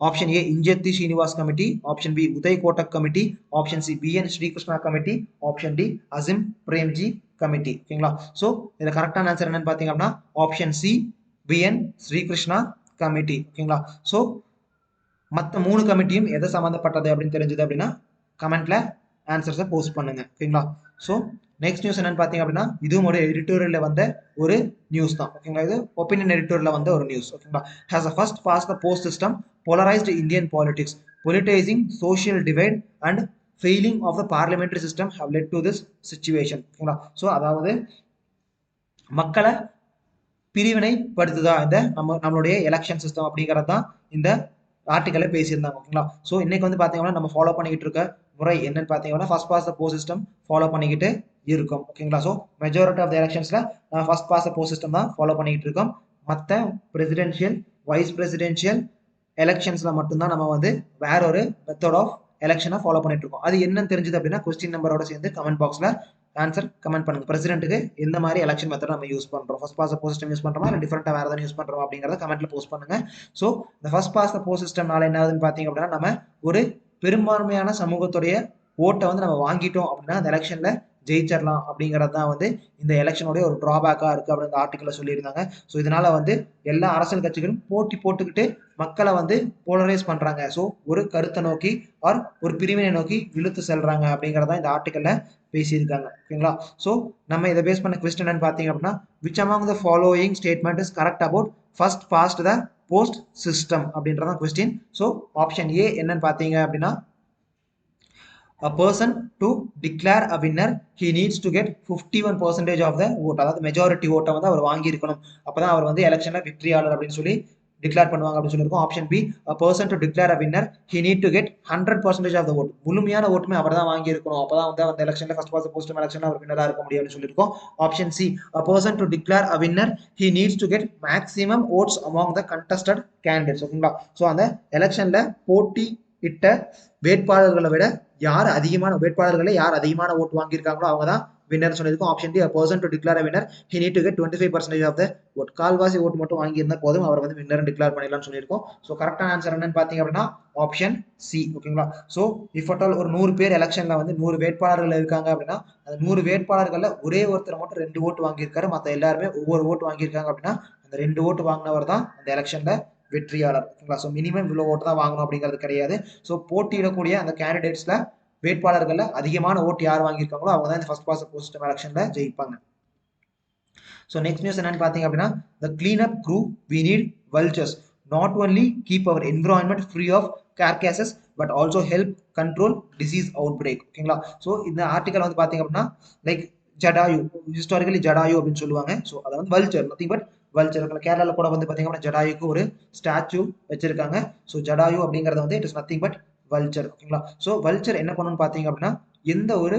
option A Injeti Srinivas committee, option B Uday Kotak committee, option C BN Srikrishna committee, option D Azim Premji committee ஓகேங்களா. ஸோ இதில் கரெக்டான ஆன்சர் என்னன்னு பார்த்தீங்க அப்படின்னா option C BN Srikrishna committee ஓகேங்களா. ஸோ மற்ற 3 கமிட்டியும் எதை சம்மந்தப்பட்டது அப்படின்னு தெரிஞ்சது அப்படின்னா கமெண்ட்ல ஆன்சர்ஸை போஸ்ட் பண்ணுங்க ஓகேங்களா. ஸோ நெக்ஸ்ட் நியூஸ் என்னன்னு பார்த்தீங்க அப்படின்னா இதுவும் ஒரு எடிட்டோரியல்ல வந்த ஒரு நியூஸ் தான் ஓகேங்களா. இது ஒப்பீனியன் எடிட்டோரியல்ல வந்த ஒரு நியூஸ் ஓகேங்களா. Has a first past the post system polarised Indian politics politicising social divide and failing of the parliamentary system how led to this situation ஓகேங்களா. ஸோ அதாவது மக்களை பிரிவினைப்படுத்துதா இந்த நம்மளுடைய எலெக்ஷன் சிஸ்டம் அப்படிங்கிறது தான் இந்த ஆர்டிக்கலை பேசியிருந்தாங்க ஓகேங்களா. ஸோ இன்னைக்கு வந்து பார்த்தீங்கன்னா நம்ம ஃபாலோ பண்ணிக்கிட்டு இருக்க முறை என்னன்னு பார்த்தீங்கன்னா first past the post system follow பண்ணிக்கிட்டு இருக்கும் ஓகேங்களா. ஸோ மெஜாரிட்டி ஆஃப் த எலெக்ஷன்ஸ்ல first past the post system தான் ஃபாலோ பண்ணிக்கிட்டு இருக்கோம். மற்ற பிரசிடென்ஷியல் வைஸ் பிரசிடென்ஷியல் எலெக்ஷன்ஸ்ல மட்டும்தான் நம்ம வந்து வேற ஒரு மெத்தட் ஆஃப் எலெக்ஷனை ஃபாலோ பண்ணிட்டு இருக்கோம். அது என்னன்னு தெரிஞ்சது அப்படின்னா கொஸ்டின் நம்பரோட சேர்ந்து கமெண்ட் பாக்ஸ்ல ஆன்சர் கமெண்ட் பண்ணுங்க. பிரசிடென்ட்டுக்கு எந்த மாதிரி எலெக்ஷன் மெத்தட் நம்ம யூஸ் பண்றோம், first past post system use பண்றோமா இல்லை டிஃபரெண்டா வேற ஏதாவது யூஸ் பண்றோம் அப்படிங்கறத கமெண்ட்ல போஸ்ட் பண்ணுங்க. ஸோ இந்த ஃபர்ஸ்ட் பாஸ் போஸ்ட் சிஸ்டம்னால என்ன ஆகுதுன்னு பாத்தீங்க அப்படின்னா நம்ம ஒரு பெரும்பான்மையான சமூகத்துடைய ஓட்டை வந்து நம்ம வாங்கிட்டோம் அப்படின்னா அந்த எலெக்ஷன்ல ஜெயிச்சிடலாம் அப்படிங்கிறது தான் வந்து இந்த எலெக்ஷனுடைய ஒரு டிராபேக்கா இருக்கு அப்படின்னு இந்த ஆர்டிக்கல்ல சொல்லியிருந்தாங்க. ஸோ இதனால வந்து எல்லா அரசியல் கட்சிகளும் போட்டி போட்டுக்கிட்டு மக்களை வந்து போலரைஸ் பண்றாங்க. ஸோ ஒரு கருத்தை நோக்கி ஆர் ஒரு பிரிவினை நோக்கி இழுத்து செல்றாங்க அப்படிங்கறத இந்த ஆர்டிக்கல்ல பேசியிருக்காங்க ஓகேங்களா. ஸோ நம்ம இதை பேஸ் பண்ண கொஸ்டின் என்னன்னு பார்த்தீங்க அப்படின்னா which among the following statement is correct about first past the post system அப்படின்றதான் கொஸ்டின். ஸோ ஆப்ஷன் ஏ என்னன்னு பார்த்தீங்க அப்படின்னா a person to declare a winner he needs to get 51% of the vote. அதாவது மெஜாரிட்டி ஓட்டை வந்து அவர் வாங்கி இருக்கணும். அப்பதான் அவர் வந்து எலெக்ஷன்ல வெற்றியாளர் அப்படின்னு சொல்லி டிக்ளேர் பண்ணுவாங்க அப்படின்னு சொல்லியிருக்கோம். Option B a person to declare a winner he need to get 100% of the vote. முழுமையான ஓட்டுமே அவர் தான் வாங்கி இருக்கணும். அப்பதான் வந்து அந்த எலெக்ஷன்ல ஃபர்ஸ்ட் பாஸ் போஸ்ட் எலெக்ஷன்ல அவர் வின்னரா இருக்க முடியும் அப்படின்னு சொல்லியிருக்கோம். Option C a person to declare a winner he needs to get maximum votes among the contested candidates. ஓகேங்களா. ஸோ அந்த எலெக்ஷன்ல போட்டி இட்ட வேட்பாளர்களை விட யார் அதிகமான ஓட்டு வாங்கியிருக்காங்களோ அவங்க தான் வின்னர் சொல்லியிருக்கோம். Option D person to declare winner he need to get 25% of the vote. கால்வாசி ஓட்டு மட்டும் வாங்கியிருந்தா போதும் அவர் வந்து வின்னர் டிக்ளேர் பண்ணிடலாம்னு சொல்லியிருக்கோம். ஸோ கரெக்டான ஆன்சர் என்னன்னு பார்த்தீங்க அப்படின்னா ஆப்ஷன் சி ஓகேங்களா. ஸோ இஃப் அட் ஆல் ஒரு 100 பேர் எலெக்ஷன்ல வந்து 100 வேட்பாளர்கள் இருக்காங்க அப்படின்னா அந்த 100 வேட்பாளர்கள்ல ஒரே ஒருத்தர் மட்டும் 2 ஓட்டு வாங்கியிருக்காரு, மற்ற எல்லாருமே ஒவ்வொரு ஓட்டு வாங்கியிருக்காங்க அப்படின்னா அந்த 2 ஓட்டு வாங்கினவர் தான் அந்த எலெக்ஷன்ல வெற்றியாளர் ஓகேங்களா. ஸோ மினிமம் இவ்வளோ ஓட்டு தான் வாங்கணும் அப்படிங்கிறது கிடையாது. ஸோ போட்டியிடக்கூடிய அந்த கேண்டிடேட்ஸ்ல வேட்பாளர்கள்ல அதிகமான ஓட்டு யார் வாங்கியிருக்காங்களோ அவங்க தான் இந்த ஃபர்ஸ்ட் பாஸ் போஸ்ட் எலெக்ஷன்ல ஜெயிப்பாங்க. ஸோ நெக்ஸ்ட் நியூஸ் என்னன்னு பார்த்தீங்க அப்படின்னா the cleanup crew we need vultures not only keep our environment free of carcasses but also help control disease outbreak ஓகேங்களா. ஸோ இந்த ஆர்டிக்கல் வந்து பார்த்தீங்க அப்படின்னா லைக் ஜடாயு ஹிஸ்டாரிக்கலி ஜடாயு அப்படின்னு சொல்லுவாங்க. ஸோ அதை வந்து வல்ச்சர் நத்திங் பட் வல்ச்சர். கேரளால கூட வந்து பார்த்தீங்கன்னா ஜடாயுக்கு ஒரு ஸ்டாச்சு வச்சிருக்காங்க. ஸோ ஜடாயு அப்படிங்கிறது வந்து it is nothing but vulture ஓகேங்களா. ஸோ வல்ச்சர் என்ன பண்ணணும்னு பார்த்தீங்க அப்படின்னா எந்த ஒரு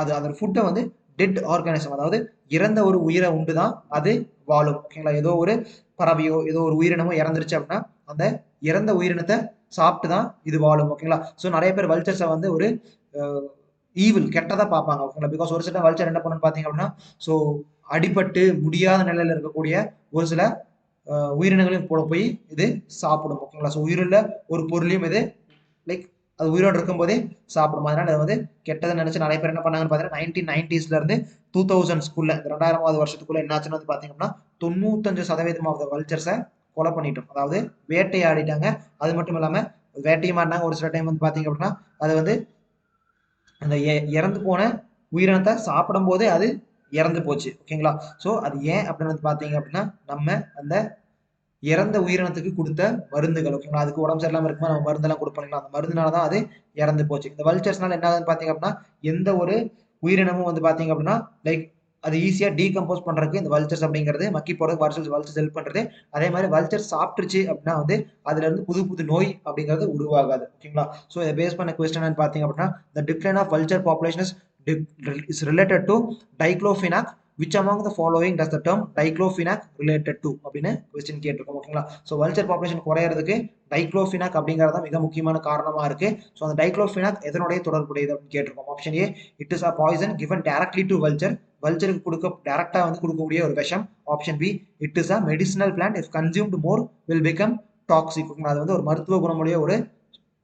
அதோட ஃபுட்டை வந்து டெட் ஆர்கானிசம் அதாவது இறந்த ஒரு உயிரை உண்டு தான் அது வாழும் ஓகேங்களா. ஏதோ ஒரு பறவையோ ஏதோ ஒரு உயிரினமோ இறந்துருச்சு அப்படின்னா அந்த இறந்த உயிரினத்தை சாப்பிட்டு தான் இது வாழும் ஓகேங்களா. ஸோ நிறைய பேர் வல்ச்சர்ஸை வந்து ஒரு ஈவில் கெட்டதா பார்ப்பாங்க ஓகேங்களா. பிகாஸ் ஒரு சில வல்ச்சர் என்ன பண்ணணும்னு பார்த்தீங்க அப்படின்னா ஸோ அடிபட்டு முடியாத நிலையில இருக்கக்கூடிய ஒரு சில உயிரினங்களையும் போல போய் இது சாப்பிடும் ஓகேங்களா. ஸோ உயிருள்ள ஒரு பொருளையும் இது லைக் அது உயிரோடு இருக்கும்போதே சாப்பிடும். அதனால அது வந்து கெட்டதுன்னு நினைச்சு நிறைய பேர் என்ன பண்ணாங்கன்னு பார்த்தீங்கன்னா 1990s இருந்து 2000s இந்த 2000வது வருஷத்துக்குள்ள என்னாச்சுன்னு வந்து பார்த்தீங்கன்னா 95% ஆஃப் த வல்ச்சர்ஸை கொலை பண்ணிட்டோம். அதாவது வேட்டையாடிட்டாங்க. அது மட்டும் இல்லாம வேட்டையுமாடினாங்க. ஒரு சில டைம் வந்து பார்த்தீங்க அப்படின்னா அது வந்து அந்த இறந்து போன உயிரினத்தை சாப்பிடும் போதே அது இறந்து போச்சு. ஓகேங்களா? ஸோ அது ஏன் அப்படின்னு வந்து பார்த்தீங்க அப்படின்னா நம்ம அந்த இறந்த உயிரினத்துக்கு கொடுத்த மருந்துகள். ஓகேங்களா? அதுக்கு உடம்பு சரியில்லாம இருக்கும்போது நம்ம மருந்தெல்லாம் கொடுப்போம். அந்த மருந்துனால தான் அது இறந்து போச்சு. இந்த வல்ச்சர்ஸ்னால என்ன ஆகுதுன்னு பார்த்தீங்க அப்படின்னா எந்த ஒரு உயிரினமும் வந்து பார்த்தீங்க அப்படின்னா லைக் அது ஈஸியாக டீகம்போஸ் பண்றதுக்கு இந்த வல்ச்சர்ஸ் அப்படிங்கிறது மக்கி போறதுக்கு வல்ச்சர்ஸ் ஹெல்ப் பண்றது. அதே மாதிரி வல்ச்சர்ஸ் சாப்பிட்டுருச்சு அப்படின்னா வந்து அதுல இருந்து புது புது நோய் அப்படிங்கிறது உருவாகாது. ஓகேங்களா? ஸோ இதை பேஸ் பண்ண கொஸ்டின் பார்த்தீங்க அப்படின்னா the decline of vulture population is related to diclofenac. which among the following does the term diclofenac related to அப்படின்னு கொஸ்டின் கேட்டிருக்கோம். ஓகேங்களா? ஸோ வல்ச்சர் பாப்புலேஷன் குறையிறதுக்கு டைக்ளோஃபினாக் அப்படிங்கிறது தான் மிக முக்கியமான காரணமா இருக்கு. ஸோ அந்த டைக்ளோஃபினாக் எதனுடைய தொடர்புடையது அப்படின்னு கேட்டிருக்கோம். Option A it is a poison given directly to vulture. வல்ச்சருக்கு டைரக்டா வந்து கொடுக்கக்கூடிய ஒரு விஷம். Option B it is a medicinal plant if consumed more will become toxic. அது வந்து ஒரு மருத்துவ குணமுடைய ஒரு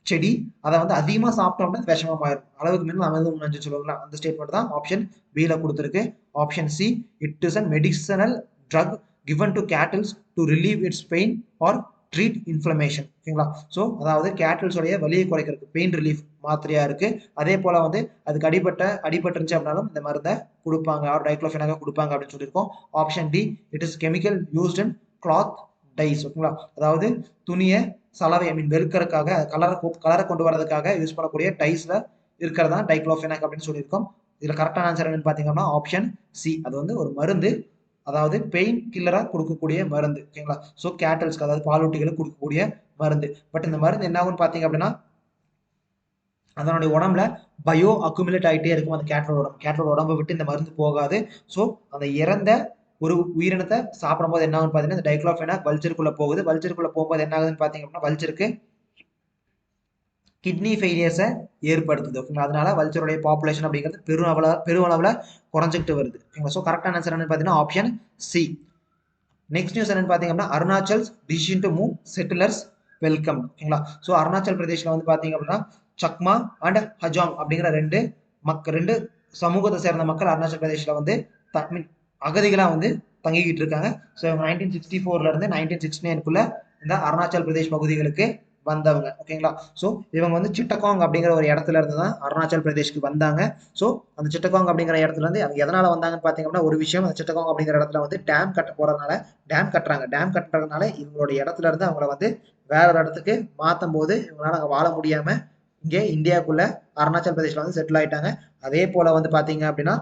செடி. அதை வந்து அதிகமா சாப்பிட்டோம்னா விஷமா மாறும். அளவுக்கு மேல அமிர்தம் நஞ்சு சொல்லுவாங்களா அந்த ஸ்டேட்மெண்ட் தான் ஆப்ஷன் பில கொடுத்துருக்கு. Option C it is a medicinal drug given to cattle to relieve its pain or treat inflammation. ஓகேங்களா? ஸோ அதாவது கேட்டில்ஸோடைய வலியை குறைக்கிறதுக்கு பெயின் ரிலீஃப் மாத்திரையா இருக்கு. அதே போல வந்து அதுக்கு அடிபட்டுருந்துச்சு அப்படின்னாலும் இந்த மருந்தை கொடுப்பாங்க ஆர் டைக்ளோஃபெனாக கொடுப்பாங்க அப்படின்னு சொல்லியிருக்கோம். Option D it is chemical used in cloth dyes. ஓகேங்களா? அதாவது துணியை சலவை வெளுக்கிறதுக்காக கலரை கொண்டு வரதுக்காக யூஸ் பண்ணக்கூடிய டைஸ்ல இருக்கிறதா டைக்ளோஃபெனாக் அப்படின்னு சொல்லியிருக்கோம். இதுல கரெக்டான ஆன்சர் என்னன்னு பாத்தீங்கன்னா ஆப்ஷன் சி. அது வந்து ஒரு மருந்து. அதாவது பெயின் கில்லரா கொடுக்கக்கூடிய மருந்து. ஓகேங்களா? ஸோ கேட்டல்ஸ்க்கு அதாவது பாலூட்டிகளுக்கு கொடுக்கக்கூடிய மருந்து. பட் இந்த மருந்து என்ன ஆகும்னு பாத்தீங்க அப்படின்னா அதனுடைய உடம்புல பயோ அக்குமுலேட் ஆகிட்டே இருக்கும். அந்த கேட்டலோட உடம்பை விட்டு இந்த மருந்து போகாது. ஸோ அந்த இறந்த ஒரு உயிரினத்தை சாப்பிடும் போது என்ன ஆகுன்னு பார்த்தீங்கன்னா இந்த டைக்ளோஃபெனாக் வல்ச்சருக்குள்ள போகுது. வல்ச்சருக்குள்ள போகும்போது என்ன ஆகுதுன்னு பார்த்தீங்க அப்படின்னா வல்ச்சருக்கு கிட்னி ஃபெயிலியர்ஸை ஏற்படுத்துது. ஓகேங்களா? அதனால வல்ச்சருடைய பாப்புலேஷன் அப்படிங்கிறது பெருமளவில் குறைஞ்சிக்கிட்டு வருது. ஓகேங்களா? ஸோ கரெக்டான ஆன்சர் என்னன்னு பார்த்தீங்கன்னா ஆப்ஷன் சி. நெக்ஸ்ட் நியூஸ் என்னன்னு பார்த்தீங்க அப்படின்னா Arunachal decision to move settlers welcome. ஓகேங்களா? ஸோ அருணாச்சல் பிரதேஷ்ல வந்து பார்த்தீங்க அப்படின்னா சக்மா அண்ட் ஹஜாங் அப்படிங்கிற ரெண்டு சமூகத்தை சேர்ந்த மக்கள் அருணாச்சல் பிரதேஷ்ல வந்து அகதிகளா வந்து தங்கிக்கிட்டு இருக்காங்க. ஸோ 1964 இருந்து 1969 இந்த அருணாச்சல் பிரதேஷ் பகுதிகளுக்கு வந்தவங்க. ஓகேங்களா? ஸோ இவங்க வந்து சிட்டகாங் அப்படிங்கிற ஒரு இடத்துல இருந்து தான் அருணாச்சல் பிரதேஷ்க்கு வந்தாங்க. ஸோ அந்த சிட்டகாங் அப்படிங்கிற இடத்துல இருந்து அவங்க எதனால வந்தாங்கன்னு பார்த்தீங்க அப்படின்னா ஒரு விஷயம், அந்த சிட்டகாங் அப்படிங்கிற இடத்துல வந்து டேம் கட்ட போறதுனால டேம் கட்டுறதுனால இவங்களோட இடத்துல இருந்து அவங்கள வந்து வேற ஒரு இடத்துக்கு மாற்றும் போது இவங்களால அங்கே வாழ முடியாம இங்கே இந்தியாவுக்குள்ள அருணாச்சல் பிரதேஷ்ல வந்து செட்டில் ஆயிட்டாங்க. அதே போல வந்து பாத்தீங்க அப்படின்னா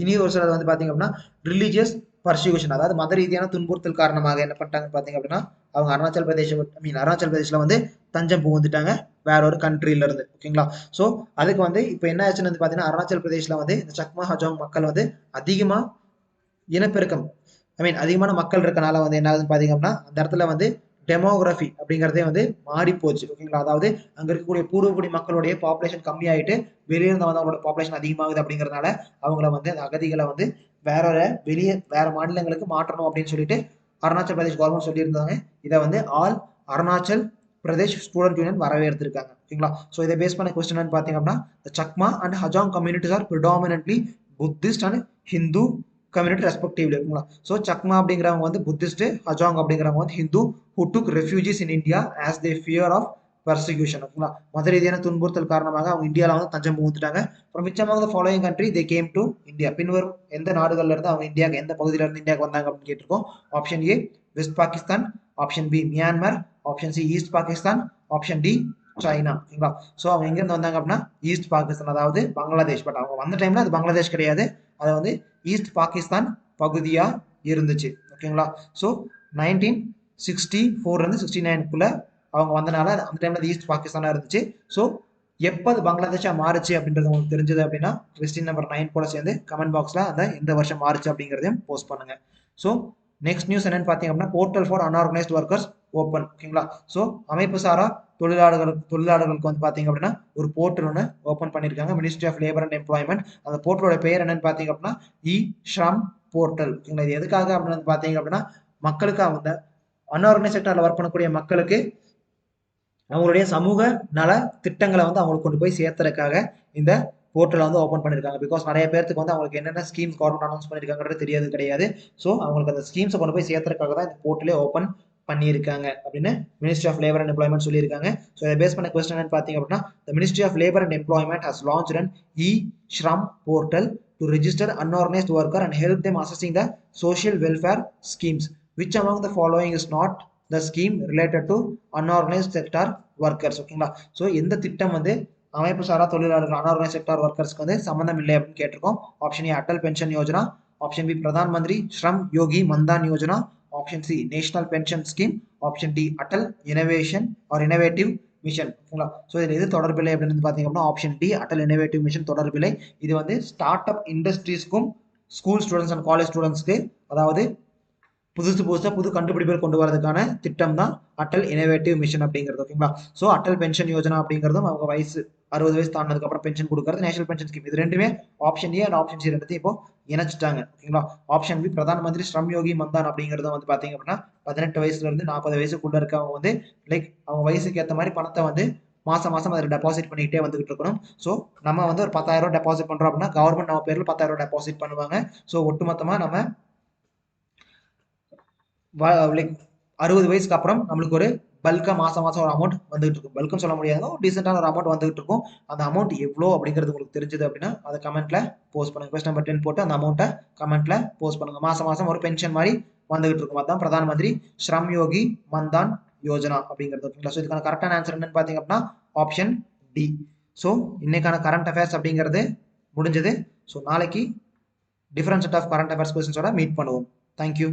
இனி ஒரு சிலர் வந்து பாத்தீங்க அப்படின்னா ரிலீஜியஸ் பர்சியூஷன் அதாவது மத ரீதியான துன்புறுத்தல் காரணமாக என்ன பண்ணிட்டாங்க பாத்தீங்க அப்படின்னா அவங்க அருணாச்சல் பிரதேஷ்ல வந்து தஞ்சம் புகுந்துட்டாங்க வேற ஒரு கண்ட்ரில இருந்து. ஓகேங்களா? ஸோ அதுக்கு வந்து இப்போ என்ன ஆச்சுன்னு வந்து பாத்தீங்கன்னா அருணாச்சல் பிரதேஷ்ல வந்து இந்த சக்மா ஹஜாங் மக்கள் வந்து அதிகமா இனப்பெருக்கம் அதிகமான மக்கள் இருக்கனால வந்து என்ன ஆகுதுன்னு பாத்தீங்க அப்படின்னா அந்த இடத்துல வந்து டெமோகிராஃபி அப்படிங்கிறதே வந்து மாறி போச்சு. ஓகேங்களா? அதாவது அங்க இருக்கக்கூடிய பூர்வகுடி மக்களுடைய பாப்புலேஷன் கம்மியாயிட்டு வெளியிருந்து வந்தவங்களோட பாப்புலேஷன் அதிகமாகுது. அப்படிங்கிறதுனால அவங்கள வந்து அந்த அகதிகளை வந்து வேற மாநிலங்களுக்கு மாற்றணும் அப்படின்னு சொல்லிட்டு அருணாச்சல் பிரதேஷ் கவர்மெண்ட் சொல்லியிருந்தாங்க. இதை வந்து all Arunachal Pradesh student union வரவேற்றிருக்காங்க. ஓகேங்களா? ஸோ இதை பேஸ் பண்ண கொஸ்டின் பார்த்தீங்க அப்படின்னா Chakma and Hajong communities are predominantly Buddhist and Hindu community respectively. ஓகேங்களா? ஸோ சக்மா அப்படிங்கிறவங்க வந்து புத்திஸ்ட், ஹஜாங் அப்படிங்கிறவங்க வந்து Hindu who took refugees in India as they fear of persecution. ஓகேங்களா? மத ரீதியான துன்புறுத்தல் காரணமாக அவங்க இந்தியாவில் வந்து தஞ்சம் புகுந்துட்டாங்க. அப்புறம் மிச்சமாக the following country they came to India. பின்வரும் எந்த நாடுகள்ல இருந்து அவங்க இந்தியாவுக்கு எந்த பகுதியில இருந்து இந்தியாவுக்கு வந்தாங்க அப்படின்னு கேட்டிருக்கோம். Option A west Pakistan, option B Myanmar, option C east Pakistan, option D China. ஓகேங்களா? ஸோ அவங்க எங்க இருந்து வந்தாங்க அப்படின்னா ஈஸ்ட் பாகிஸ்தான் அதாவது பங்களாதேஷ். பட் அவங்க வந்த டைம்ல அது பங்களாதேஷ் கிடையாது, அது வந்து ஈஸ்ட் பாகிஸ்தான் பகுதியா இருந்துச்சு. ஓகேங்களா? ஸோ 1964 இருந்து 69 அவங்க வந்தனால அந்த டைம்ல ஈஸ்ட் பாகிஸ்தானா இருந்துச்சு. ஸோ எப்போ அது பங்களாதேஷா மாறுச்சு அப்படின்றது உங்களுக்கு தெரிஞ்சது அப்படின்னா கொஸ்டின் நம்பர் 9 கூட சேர்ந்து கமெண்ட் பாக்ஸ்ல அந்த எந்த வருஷம் மாறுச்சு அப்படிங்கிறதையும் போஸ்ட் பண்ணுங்க. ஸோ நெக்ஸ்ட் நியூஸ் என்னன்னு பார்த்தீங்க அப்படின்னா portal for unorganised workers open. ஓகேங்களா? ஸோ அமைப்பு சாரா தொழிலாளர்களுக்கு வந்து பார்த்தீங்க அப்படின்னா ஒரு போர்ட்டல் ஒன்று ஓப்பன் பண்ணியிருக்காங்க ministry of labour and employment. அந்த போர்ட்டலோட பேர் என்னன்னு பார்த்தீங்க அப்படின்னா இ ஷ்ரம் போர்ட்டல். ஓகேங்களா? இது எதுக்காக அப்படின்னு பார்த்தீங்க அப்படின்னா மக்களுக்கு அவங்க அன்ஆர்கனைஸ் செக்டர்ல ஒர்க் பண்ணக்கூடிய மக்களுக்கு அவங்களுடைய சமூக நல திட்டங்களை வந்து அவங்களுக்கு கொண்டு போய் சேர்த்துறதுக்காக இந்த போர்ட்டலை வந்து ஓப்பன் பண்ணியிருக்காங்க. பிகாஸ் நிறைய பேருக்கு வந்து அவங்களுக்கு என்னென்ன ஸ்கீம்ஸ் கவர்மெண்ட் அனௌன்ஸ் பண்ணியிருக்காங்கிறது தெரியாது கிடையாது. ஸோ அவங்களுக்கு அந்த ஸ்கீம்ஸை கொண்டு போய் சேர்த்துறதுக்காக தான் இந்த போர்ட்டலே ஓப்பன் பண்ணியிருக்காங்க அப்படின்னு ministry of labour and employment சொல்லியிருக்காங்க. ஸோ இதை பேஸ் பண்ண கொஸ்டின் என்னன்னு பார்த்தீங்க அப்படின்னா, the ministry of labour and employment has launched an e Shram portal to register unorganized worker and help them assessing the social welfare schemes. Which among the following is not the scheme related to unorganized sector workers? ஓகேங்களா. So எந்த திட்டம் வந்து அமைப்பு சாரா தொழிலாளர்கள் unorganise sector ஒர்க்கர்ஸ்க்கு வந்து சம்மந்தம் இல்லை அப்படின்னு கேட்டிருக்கோம். Option A Atal pension Yojana, option B Pradhan Mantri Shram Yogi Maandhan Yojana, option C national pension scheme, option D Atal innovation or innovative mission. ஓகேங்களா. ஸோ இதில் எது தொடர்பில்லை அப்படின்னு பார்த்தீங்க அப்படின்னா option D Atal innovative mission தொடர்பில்லை. இது வந்து ஸ்டார்ட் அப் இண்டஸ்ட்ரீஸ்க்கும் ஸ்கூல் ஸ்டூடெண்ட்ஸ் அண்ட் காலேஜ் ஸ்டூடெண்ட்ஸ்க்கு, அதாவது புதுசாக புது கண்டுபிடிப்புகள் கொண்டு வரதுக்கான திட்டம் தான் அட்டல் இனோவேட்டிவ் மிஷன் அப்படிங்கிறது. ஓகேங்களா. ஸோ அட்டல் பென்ஷன் யோஜனா அப்படிங்கிறதும் அவங்க வயசு 60 வயசு தாண்டினதுக்கு அப்புறம் பென்ஷன் கொடுக்கறது, நேஷனல் பென்ஷன் ஸ்கீம். இது ரெண்டுமே option A and option C ரெண்டுத்தையும் இப்போ இணைச்சிட்டாங்க. ஓகேங்களா. ஆப்ஷன் பி பிரதான் மந்திரி ஸ்ரம் யோகி மன்தான் அப்படிங்கிறது வந்து பார்த்தீங்க அப்படின்னா 18 வயசுல இருந்து 40 வயசுக்குள்ள இருக்கவங்க வந்து லைக் அவங்க வயசுக்கு ஏற்ற மாதிரி பணத்தை வந்து மாசம் அதில் டெபாசிட் பண்ணிக்கிட்டே வந்துகிட்டு இருக்கணும். ஸோ நம்ம வந்து ஒரு 10,000 டெபாசிட் பண்றோம் அப்படின்னா கவர்மெண்ட் நம்ம பேரில் 10,000 டெபாசிட் பண்ணுவாங்க. ஸோ ஒட்டுமொத்தமாக நம்ம லைக் 60 வயசுக்கு அப்புறம் நம்மளுக்கு ஒரு பல்கா மாசம் ஒரு அமௌண்ட் வந்துகிட்டு இருக்கும். பல்குன்னு சொல்ல முடியாது, ஒரு டீசென்டான ஒரு அமௌண்ட் வந்துகிட்டு இருக்கும். அந்த அமௌண்ட் எவ்வளோ அப்படிங்கிறது உங்களுக்கு தெரிஞ்சது அப்படின்னா அதை கமெண்ட்ல போஸ்ட் பண்ணுங்க. கொஸ்டின் நம்பர் 10 போட்டு அந்த அமௌண்ட்டை கமெண்ட்ல போஸ்ட் பண்ணுங்க. மாசம் ஒரு பென்ஷன் மாதிரி வந்துகிட்டு இருக்கும். அதான் பிரதான் மந்திரி ஸ்ரம் யோகி மன்தான் யோஜனா அப்படிங்கிறது. ஓகேங்களா. ஸோ இதுக்கான கரெக்டான ஆன்சர் என்னன்னு பார்த்தீங்க அப்படின்னா ஆப்ஷன் டி. ஸோ இன்னைக்கான கரண்ட் அஃபேர்ஸ் அப்படிங்கிறது முடிஞ்சது. ஸோ நாளைக்கு different set of current affairs கொஸ்டின்ஸோட மீட் பண்ணுவோம். தேங்க்யூ.